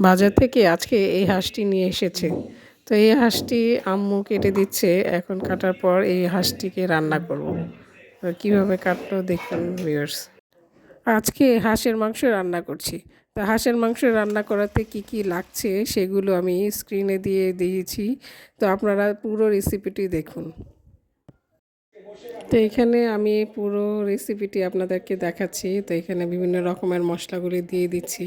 বাজার থেকে আজকে এই হাঁসটি নিয়ে এসেছে। তো এই হাঁসটি আম্মু কেটে দিচ্ছে। এখন কাটার পর এই হাঁসটিকে রান্না করব। তো কীভাবে কাটলো দেখুন ভিউয়ার্স। আজকে হাঁসের মাংস রান্না করছি। তো হাঁসের মাংস রান্না করাতে কি কি লাগছে সেগুলো আমি স্ক্রিনে দিয়ে দিয়েছি। তো আপনারা পুরো রেসিপিটি দেখুন। তো এখানে আমি পুরো রেসিপিটি আপনাদেরকে দেখাচ্ছি। তো এখানে বিভিন্ন রকমের মশলাগুলি দিয়ে দিচ্ছি।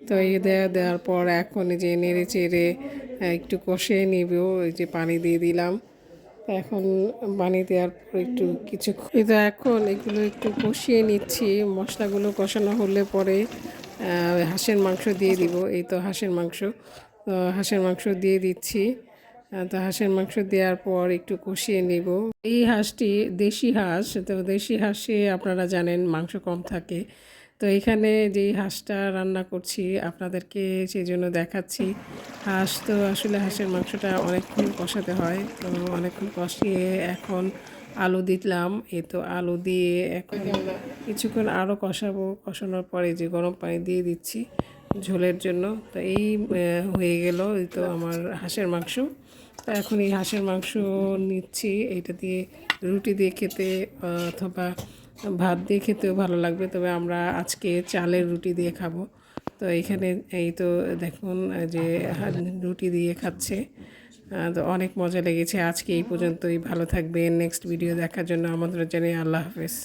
তো এই দেওয়ার পর এখন এই যে নেড়ে চেড়ে একটু কষিয়ে নিব। এই যে পানি দিয়ে দিলাম। এখন পানি দেওয়ার পর একটু কিছু এটা এখন এগুলো একটু কষিয়ে নিচ্ছি। মশলাগুলো কষানো হলে পরে হাঁসের মাংস দিয়ে দিব। এই তো হাঁসের মাংস, তো হাঁসের মাংস দিয়ে দিচ্ছি। তো হাঁসের মাংস দেওয়ার পর একটু কষিয়ে নেব। এই হাঁসটি দেশি হাঁস। তো দেশি হাঁসে আপনারা জানেন মাংস কম থাকে। তো এখানে যেই হাঁসটা রান্না করছি আপনাদেরকে সেই জন্য দেখাচ্ছি। হাঁস তো আসলে হাঁসের মাংসটা অনেকক্ষণ কষাতে হয়। তো অনেকক্ষণ কষিয়ে এখন আলু দিলাম। এই তো আলু দিয়ে এখন কিছুক্ষণ আরও কষাবো। কষানোর পরে যে গরম পানি দিয়ে দিচ্ছি ঝোলের জন্য। তো এই হয়ে গেল এই তো আমার হাঁসের মাংস। তো এখন এই হাঁসের মাংস নিচ্ছি। এটা দিয়ে রুটি দিয়ে খেতে অথবা ভাত দিয়ে খেতেও ভালো লাগবে। তবে আমরা আজকে চালের রুটি দিয়ে খাবো। তো এখানে এই তো দেখুন যে রুটি দিয়ে খাচ্ছে। তো অনেক মজা লেগেছে। আজকে এই পর্যন্তই। ভালো থাকবেন। নেক্সট ভিডিও দেখার জন্য আমন্ত্রণ জানাই। আল্লাহ হাফেজ।